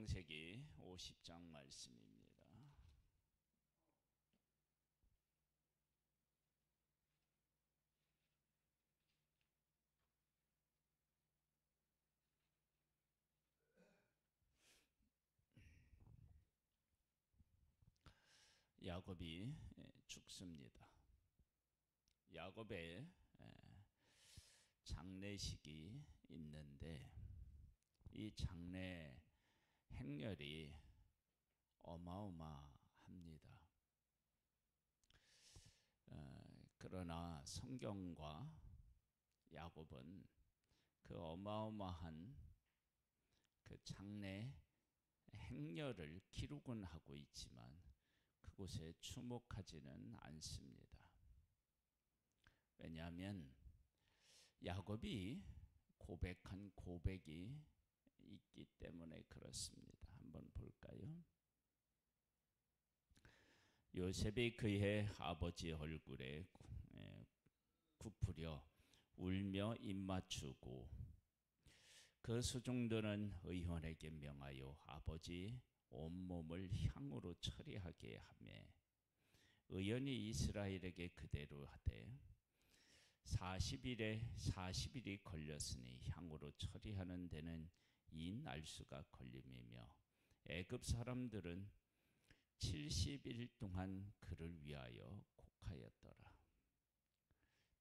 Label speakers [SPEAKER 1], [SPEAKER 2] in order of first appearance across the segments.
[SPEAKER 1] 창세기 50장 말씀입니다. 야곱이 죽습니다. 야곱의 장례식이 있는데 이 장례 행렬이 어마어마합니다. 그러나 성경과 야곱은 그 어마어마한 그 장례 행렬을 기록은 하고 있지만 그곳에 주목하지는 않습니다. 왜냐하면 야곱이 고백한 고백이 있기 때문에 그렇습니다. 한번 볼까요? 요셉이 그의 아버지 얼굴에 굽으려 울며 입맞추고 그 수종들은 의원에게 명하여 아버지 온몸을 향으로 처리하게 하며 의원이 이스라엘에게 그대로 하되 40일이 걸렸으니 향으로 처리하는 데는 이 날수가 걸림이며 애굽 사람들은 70일 동안 그를 위하여 곡하였더라.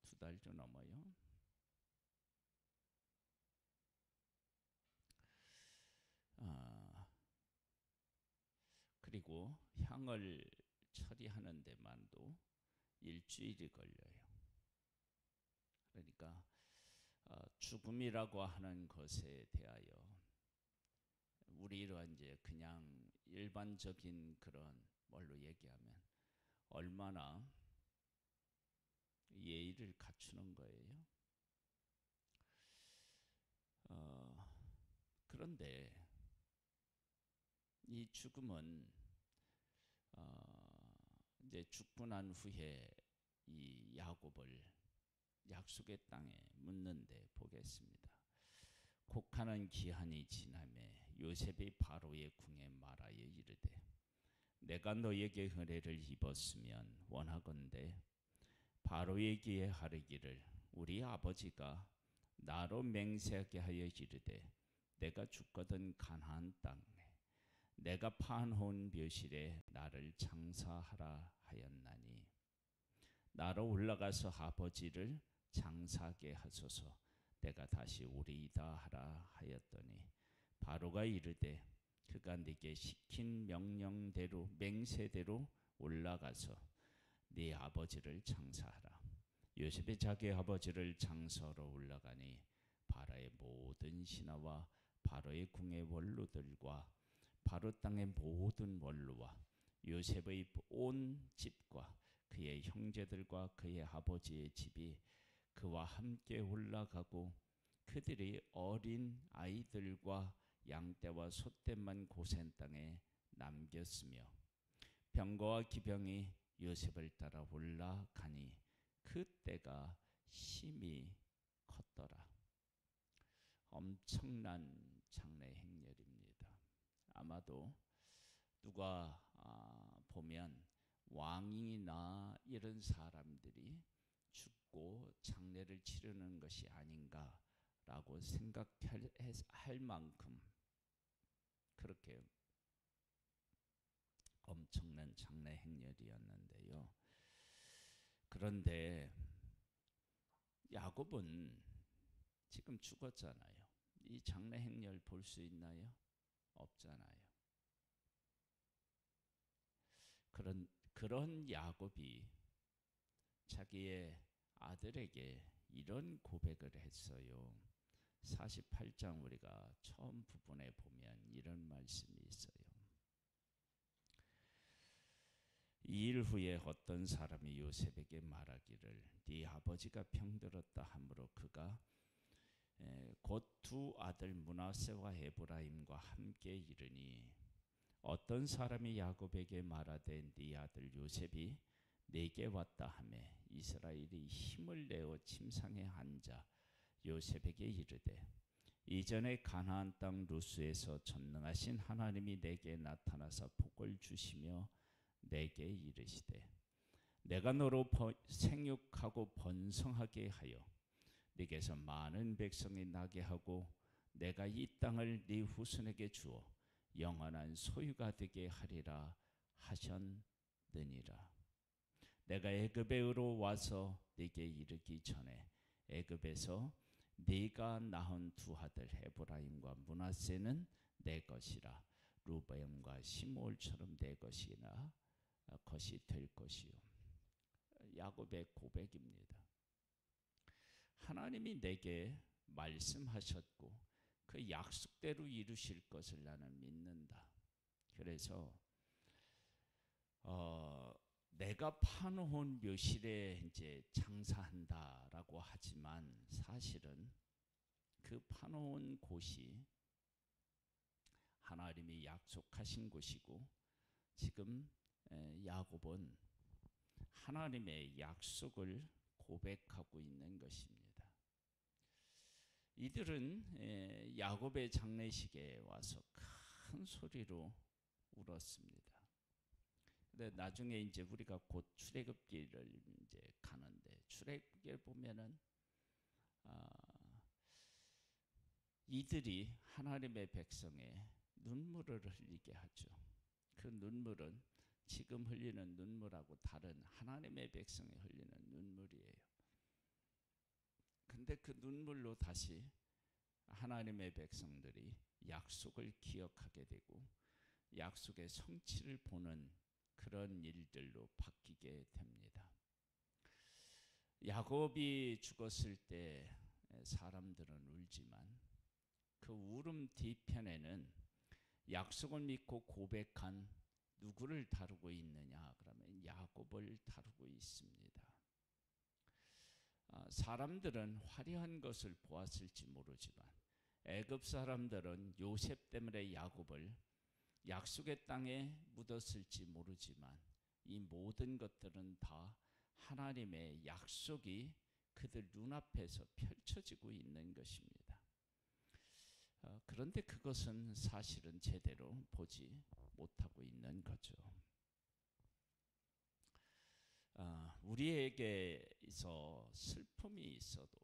[SPEAKER 1] 2달도 넘어요. 그리고 향을 처리하는 데만도 일주일이 걸려요. 그러니까 죽음이라고 하는 것에 대하여 우리로 이제 그냥 일반적인 그런 뭘로 얘기하면 얼마나 예의를 갖추는 거예요. 그런데 이 죽음은 이제 죽고 난 후에 이 야곱을 약속의 땅에 묻는데 보겠습니다. 곡하는 기한이 지나매 요셉이 바로의 궁에 말하여 이르되 내가 너에게 은혜를 입었으면 원하건대 바로에게 하르기를 우리 아버지가 나로 맹세하게 하여 이르되 내가 죽거든 가나안 땅에 내가 파놓은 묘실에 나를 장사하라 하였나니 나로 올라가서 아버지를 장사하게 하소서 내가 다시 오리이다 하라 하였더니 바로가 이르되 그가 네게 시킨 명령대로 맹세대로 올라가서 네 아버지를 장사하라. 요셉이 자기 아버지를 장사하러 올라가니 바로의 모든 신하와 바로의 궁의 원로들과 바로 땅의 모든 원로와 요셉의 온 집과 그의 형제들과 그의 아버지의 집이 그와 함께 올라가고 그들이 어린 아이들과 양떼와 소떼만 고센 땅에 남겼으며 병거와 기병이 요셉을 따라 올라가니 그 때가 심히 컸더라. 엄청난 장례 행렬입니다. 아마도 누가 보면 왕이나 이런 사람들이 죽고 장례를 치르는 것이 아닌가라고 생각할 만큼 그렇게 엄청난 장례 행렬이었는데요. 그런데 야곱은 지금 죽었잖아요. 이 장례 행렬 볼 수 있나요? 없잖아요. 그런 야곱이 자기의 아들에게 이런 고백을 했어요. 48장 우리가 처음 부분에 보면 이런 말씀이 있어요. 이 일 후에 어떤 사람이 요셉에게 말하기를 네 아버지가 병들었다 하므로 그가 곧 두 아들 므낫세와 에브라임과 함께 이르니 어떤 사람이 야곱에게 말하되 네 아들 요셉이 내게 왔다 하며 이스라엘이 힘을 내어 침상에 앉아 요셉에게 이르되 이전에 가나안 땅 루스에서 전능하신 하나님이 내게 나타나서 복을 주시며 내게 이르시되 내가 너로 생육하고 번성하게 하여 네게서 많은 백성이 나게 하고 내가 이 땅을 네 후손에게 주어 영원한 소유가 되게 하리라 하셨느니라. 내가 애굽에 와서 네게 이르기 전에 애굽에서 네가 낳은 두 아들 에브라임과 므낫세는 내 것이라. 루벤과 시므온처럼 내 것이나 것이 될 것이요. 야곱의 고백입니다. 하나님이 내게 말씀하셨고 그 약속대로 이루실 것을 나는 믿는다. 그래서 내가 파놓은 묘실에 이제 장사한다라고 하지만 사실은 그 파놓은 곳이 하나님이 약속하신 곳이고 지금 야곱은 하나님의 약속을 고백하고 있는 것입니다. 이들은 야곱의 장례식에 와서 큰 소리로 울었습니다. 근데 나중에 이제 우리가 곧 출애굽기를 이제 가는데 출애굽기에 보면은 이들이 하나님의 백성의 눈물을 흘리게 하죠. 그 눈물은 지금 흘리는 눈물하고 다른 하나님의 백성이 흘리는 눈물이에요. 근데 그 눈물로 다시 하나님의 백성들이 약속을 기억하게 되고 약속의 성취를 보는 그런 일들로 바뀌게 됩니다. 야곱이 죽었을 때 사람들은 울지만 그 울음 뒤편에는 약속을 믿고 고백한 누구를 다루고 있느냐 그러면 야곱을 다루고 있습니다. 사람들은 화려한 것을 보았을지 모르지만 애굽 사람들은 요셉 때문에 야곱을 약속의 땅에 묻었을지 모르지만 이 모든 것들은 다 하나님의 약속이 그들 눈앞에서 펼쳐지고 있는 것입니다. 그런데 그것은 사실은 제대로 보지 못하고 있는 거죠. 우리에게서 슬픔이 있어도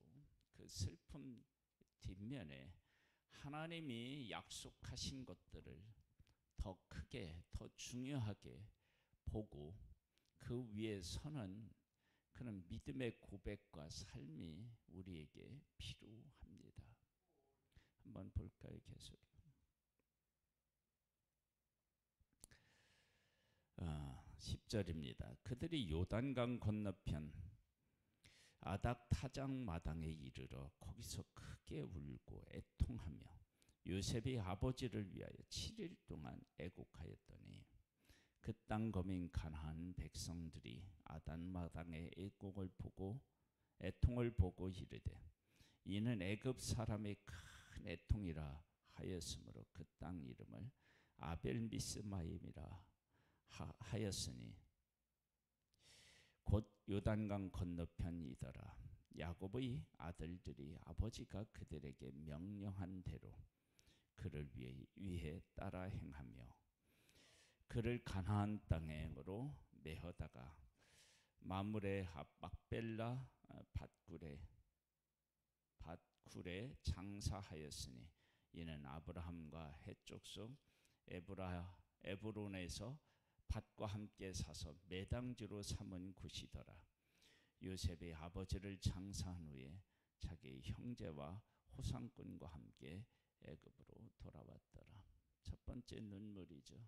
[SPEAKER 1] 그 슬픔 뒷면에 하나님이 약속하신 것들을 더 크게 더 중요하게 보고 그 위에 서는 그런 믿음의 고백과 삶이 우리에게 필요합니다. 한번 볼까요? 계속 10절입니다. 그들이 요단강 건너편 아닥 타장 마당에 이르러 거기서 크게 울고 애통하며 요셉이 아버지를 위하여 7일 동안 애곡하였더니 그 땅 거민 가나안 백성들이 아단 마당의 애통을 보고 이르되 이는 애굽 사람의 큰 애통이라 하였으므로 그 땅 이름을 아벨 미스마임이라 하였으니 곧 요단강 건너편이더라. 야곱의 아들들이 아버지가 그들에게 명령한 대로 그를 위해 따라 행하며 그를 가나안 땅으로 메어다가 마므레 막벨라 밭굴에 장사하였으니 이는 아브라함과 헷 족속 에브론에서 밭과 함께 사서 매당지로 삼은 곳이더라. 요셉의 아버지를 장사한 후에 자기 형제와 호상꾼과 함께 애굽으로 돌아왔더라. 첫 번째 눈물이죠.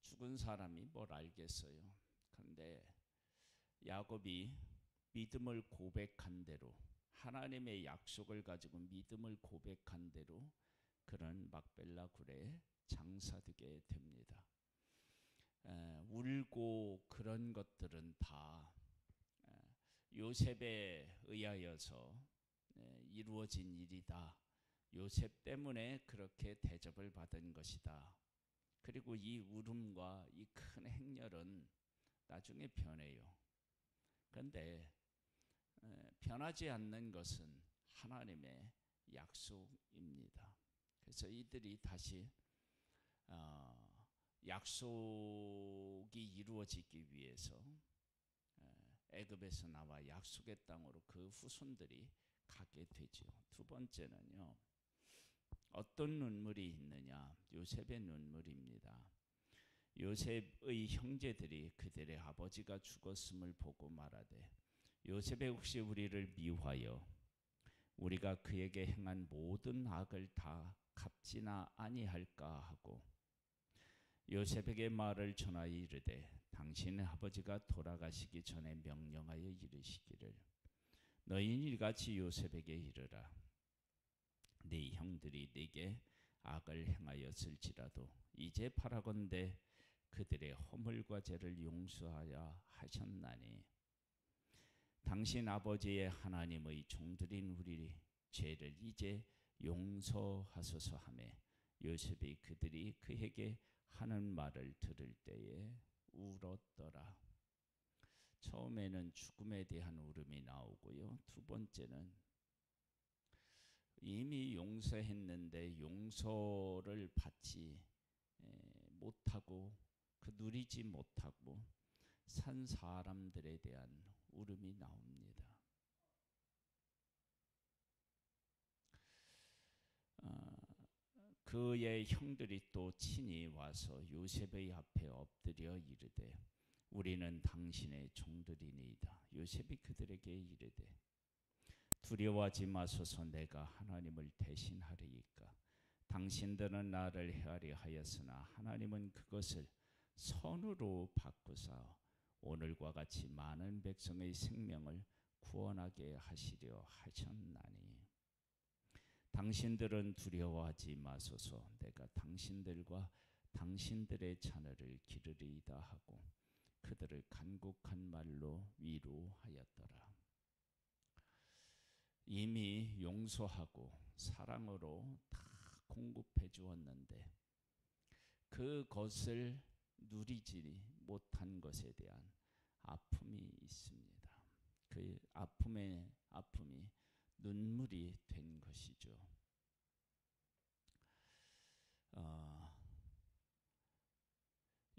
[SPEAKER 1] 죽은 사람이 뭘 알겠어요. 그런데 야곱이 믿음을 고백한 대로 하나님의 약속을 가지고 믿음을 고백한 대로 그런 막벨라 굴에 장사되게 됩니다. 울고 그런 것들은 다 요셉에 의하여서 이루어진 일이다. 요셉 때문에 그렇게 대접을 받은 것이다. 그리고 이 울음과 이 큰 행렬은 나중에 변해요. 그런데 변하지 않는 것은 하나님의 약속입니다. 그래서 이들이 다시 약속이 이루어지기 위해서 애굽에서 나와 약속의 땅으로 그 후손들이 가게 되죠. 두 번째는요, 어떤 눈물이 있느냐? 요셉의 눈물입니다. 요셉의 형제들이 그들의 아버지가 죽었음을 보고 말하되, 요셉의 혹시 우리를 미워하여 우리가 그에게 행한 모든 악을 다 갚지나 아니할까 하고 요셉에게 말을 전하여 이르되, 당신의 아버지가 돌아가시기 전에 명령하여 이르시기를, 너희는 이같이 요셉에게 이르라. 네 형들이 네게 악을 행하였을지라도 이제 바라건대 그들의 허물과 죄를 용서하여 하셨나니 당신 아버지의 하나님의 종들인 우리 죄를 이제 용서하소서 하며, 요셉이 그들이 그에게 하는 말을 들을 때에 울었더라. 처음에는 죽음에 대한 울음이 나오고요. 두 번째는 이미 용서했는데 용서를 받지 못하고 누리지 못하고 산 사람들에 대한 울음이 나옵니다. 그의 형들이 또 친히 와서 요셉의 앞에 엎드려 이르되, 우리는 당신의 종들이니이다. 요셉이 그들에게 이르되, 두려워하지 마소서. 내가 하나님을 대신하리이까. 당신들은 나를 헤아려 하였으나 하나님은 그것을 선으로 바꾸사 오늘과 같이 많은 백성의 생명을 구원하게 하시려 하셨나니, 당신들은 두려워하지 마소서. 내가 당신들과 당신들의 자녀를 기르리이다 하고 그들을 간곡한 말로 위로하였더라. 이미 용서하고 사랑으로 다 공급해 주었는데 그것을 누리지 못한 것에 대한 아픔이 있습니다. 그 아픔이 눈물이 된 것이죠.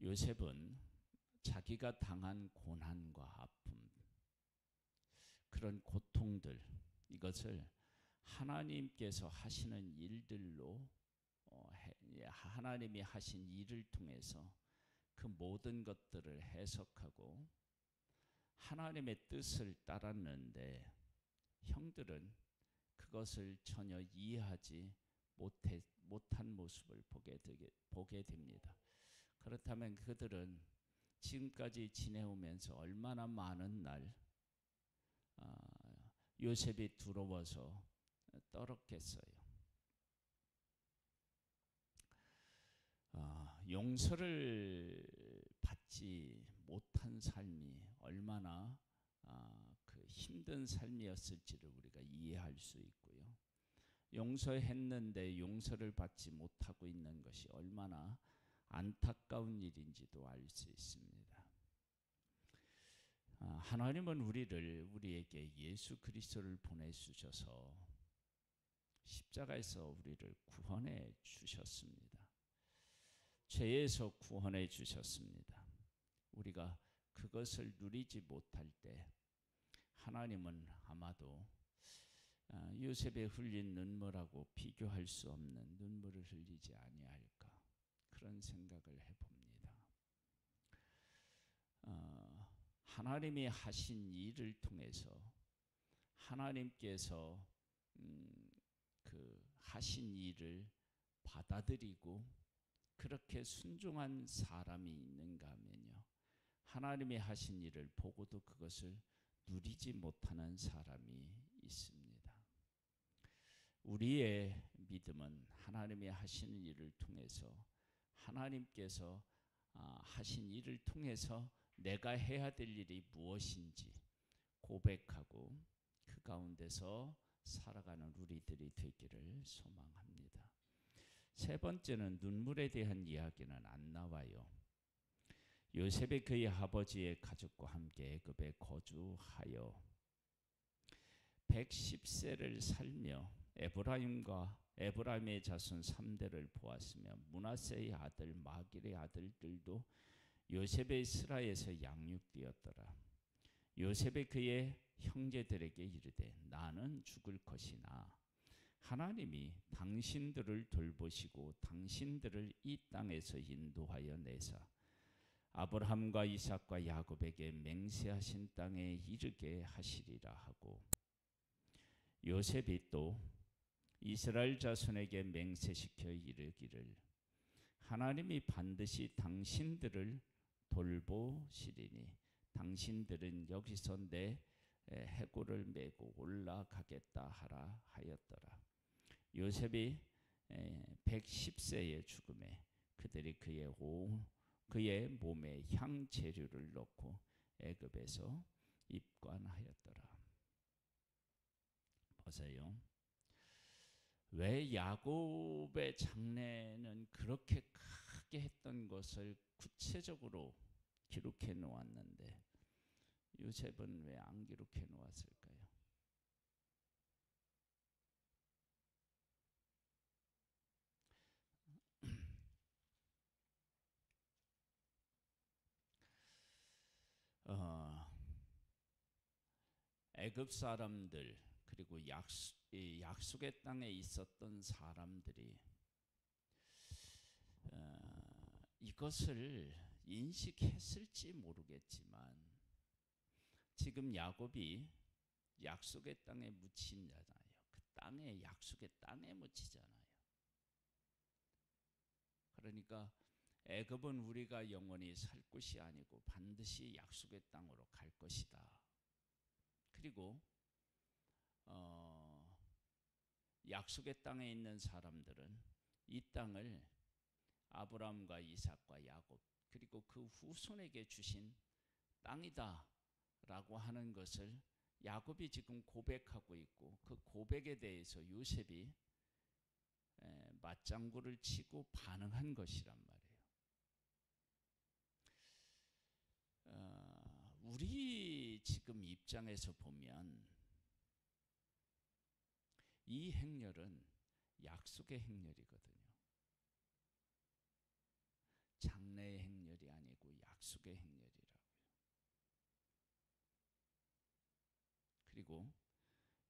[SPEAKER 1] 요셉은 자기가 당한 고난과 아픔, 그런 고통들, 이것을 하나님께서 하시는 일들로 하나님이 하신 일을 통해서 그 모든 것들을 해석하고 하나님의 뜻을 따랐는데, 형들은 그것을 전혀 이해하지 못한 모습을 보게 됩니다. 그렇다면 그들은 지금까지 지내오면서 얼마나 많은 날 요셉이 두려워서 떨었겠어요. 용서를 받지 못한 삶이 얼마나 그 힘든 삶이었을지를 우리가 이해할 수 있고요. 용서했는데 용서를 받지 못하고 있는 것이 얼마나 안타까운 일인지도 알 수 있습니다. 하나님은 우리에게 예수 그리스도를 보내주셔서 십자가에서 우리를 구원해 주셨습니다. 죄에서 구원해 주셨습니다. 우리가 그것을 누리지 못할 때 하나님은 아마도 요셉의 흘린 눈물하고 비교할 수 없는 눈물을 흘리지 아니할까, 그런 생각을 해봅니다. 하나님이 하신 일을 통해서 하나님께서 그 하신 일을 받아들이고 그렇게 순종한 사람이 있는가 하면요, 하나님이 하신 일을 보고도 그것을 누리지 못하는 사람이 있습니다. 우리의 믿음은 하나님이 하시는 일을 통해서, 하나님께서 하신 일을 통해서 내가 해야 될 일이 무엇인지 고백하고 그 가운데서 살아가는 우리들이 되기를 소망합니다. 세 번째는 눈물에 대한 이야기는 안 나와요. 요셉이 그의 아버지의 가족과 함께 애굽에 거주하여 110세를 살며 에브라임의 자손 3대를 보았으며 므낫세의 아들 마길의 아들들도 요셉의 스라에서 양육되었더라. 요셉이 그의 형제들에게 이르되 나는 죽을 것이나 하나님이 당신들을 돌보시고 당신들을 이 땅에서 인도하여 내사 아브라함과 이삭과 야곱에게 맹세하신 땅에 이르게 하시리라 하고, 요셉이 또 이스라엘 자손에게 맹세시켜 이르기를 하나님이 반드시 당신들을 돌보시리니 당신들은 여기서 내 해골을 메고 올라가겠다 하라 하였더라. 요셉이 110세의 죽음에 그들이 그의 몸에 향 재료를 넣고 애굽에서 입관하였더라. 보세요. 왜 야곱의 장래는 그렇게 크게 했던 것을 구체적으로 기록해 놓았는데 요셉은 왜 안 기록해 놓았을까요? 애굽 사람들 그리고 약속의 땅에 있었던 사람들이 이것을 인식했을지 모르겠지만 지금 야곱이 약속의 땅에 묻히잖아요. 그 땅에 약속의 땅에 묻히잖아요. 그러니까 애굽은 우리가 영원히 살 곳이 아니고 반드시 약속의 땅으로 갈 것이다. 그리고 약속의 땅에 있는 사람들은 이 땅을 아브라함과 이삭과 야곱 그리고 그 후손에게 주신 땅이다 라고 하는 것을 야곱이 지금 고백하고 있고, 그 고백에 대해서 요셉이 맞장구를 치고 반응한 것이란 말이에요. 우리 지금 입장에서 보면 이 행렬은 약속의 행렬이거든요. 장래의 행렬이 아니고 약속의 행렬이라고요. 그리고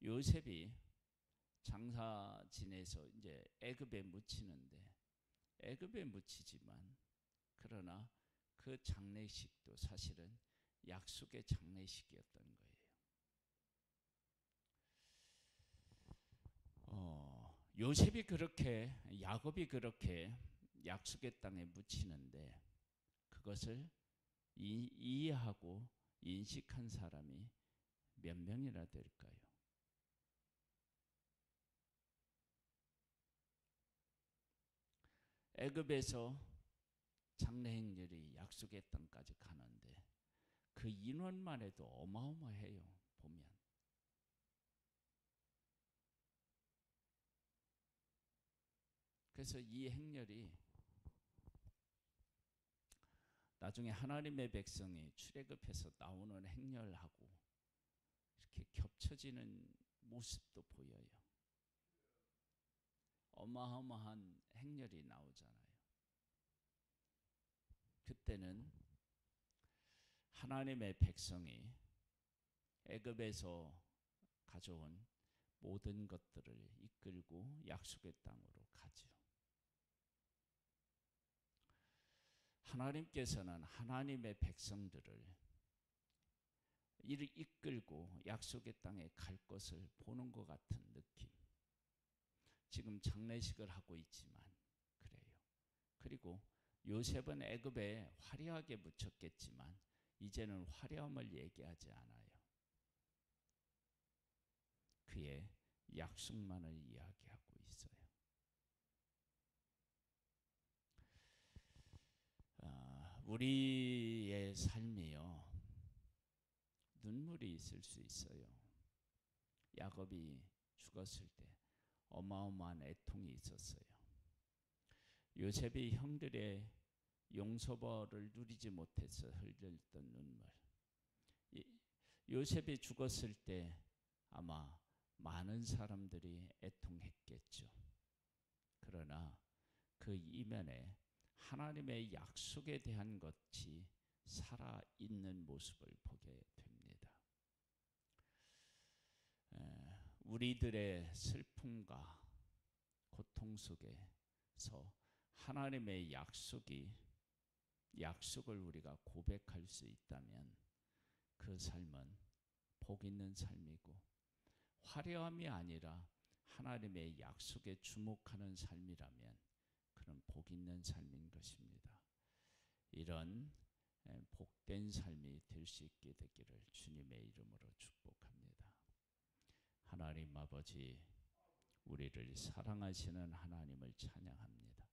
[SPEAKER 1] 요셉이 장사 지내서 이제 애굽에 묻히는데 애굽에 묻히지만 그러나 그 장례식도 사실은 약속의 장례식이었던 거예요. 요셉이 그렇게 야곱이 그렇게 약속의 땅에 묻히는데 그것을 이해하고 인식한 사람이 몇 명이나 될까요? 애굽에서 장래 행렬이 약속의 땅까지 가는데 그 인원만 해도 어마어마해요. 보면 그래서 이 행렬이 나중에 하나님의 백성이 출애굽해서 나오는 행렬하고 이렇게 겹쳐지는 모습도 보여요. 어마어마한 행렬이 나오잖아요. 그때는 하나님의 백성이 애굽에서 가져온 모든 것들을 이끌고 약속의 땅으로 가죠. 하나님께서는 하나님의 백성들을 이를 이끌고 약속의 땅에 갈 것을 보는 것 같은 느낌. 지금 장례식을 하고 있지만 그래요. 그리고 요셉은 애굽에 화려하게 묻혔겠지만 이제는 화려함을 얘기하지 않아요. 그의 약속만을 이야기하고 있어요. 우리의 삶이요, 눈물이 있을 수 있어요. 야곱이 죽었을 때 어마어마한 애통이 있었어요. 요셉이 형들의 용서벌을 누리지 못해서 흘렸던 눈물. 요셉이 죽었을 때 아마 많은 사람들이 애통했겠죠. 그러나 그 이면에 하나님의 약속에 대한 것이 살아있는 모습을 보게 됩니다. 우리들의 슬픔과 고통 속에서 하나님의 약속을 우리가 고백할 수 있다면 그 삶은 복 있는 삶이고, 화려함이 아니라 하나님의 약속에 주목하는 삶이라면 그는 복 있는 삶인 것입니다. 이런 복된 삶이 될 수 있게 되기를 주님의 이름으로 축복합니다. 하나님 아버지, 우리를 사랑하시는 하나님을 찬양합니다.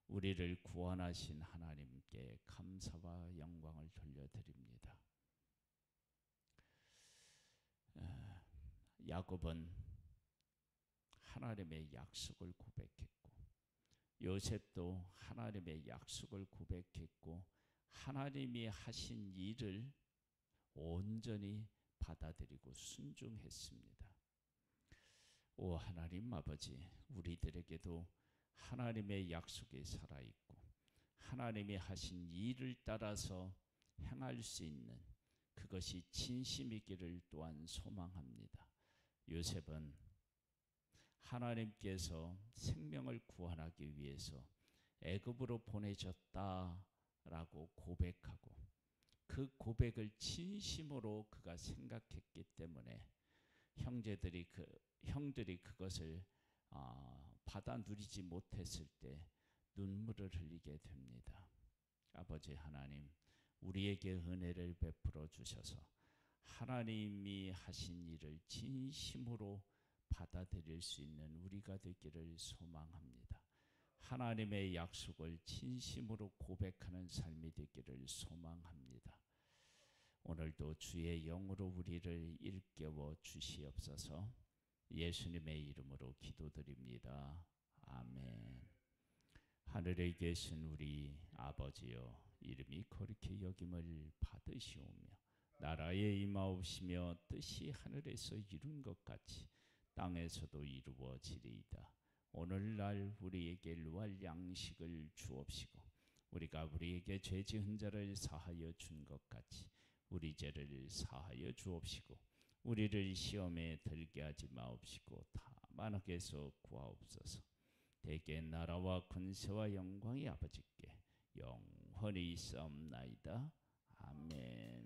[SPEAKER 1] 우리를 구원하신 하나님께 감사와 영광을 돌려드립니다. 야곱은 하나님의 약속을 고백했고, 요셉도 하나님의 약속을 고백했고, 하나님이 하신 일을 온전히 받아들이고 순종했습니다. 오 하나님 아버지, 우리들에게도 하나님의 약속이 살아있고 하나님이 하신 일을 따라서 행할 수 있는 그것이 진심이기를 또한 소망합니다. 요셉은 하나님께서 생명을 구원하기 위해서 애굽으로 보내셨다라고 고백하고, 그 고백을 진심으로 그가 생각했기 때문에 형들이 그것을 받아 누리지 못했을 때 눈물을 흘리게 됩니다. 아버지 하나님, 우리에게 은혜를 베풀어 주셔서 하나님이 하신 일을 진심으로 받아들일 수 있는 우리가 되기를 소망합니다. 하나님의 약속을 진심으로 고백하는 삶이 되기를 소망합니다. 오늘도 주의 영으로 우리를 일깨워 주시옵소서. 예수님의 이름으로 기도드립니다. 아멘. 하늘에 계신 우리 아버지여, 이름이 거룩히 여김을 받으시오며 나라에 임하옵시며 뜻이 하늘에서 이룬 것 같이 땅에서도 이루어지리이다. 오늘날 우리에게 일용할 양식을 주옵시고, 우리가 우리에게 죄 지은 자를 사하여 준 것 같이 우리 죄를 사하여 주옵시고, 우리를 시험에 들게 하지 마옵시고 다만 악에서 구하옵소서. 대개 나라와 권세와 영광이 아버지께 영원히 있사옵나이다. 아멘.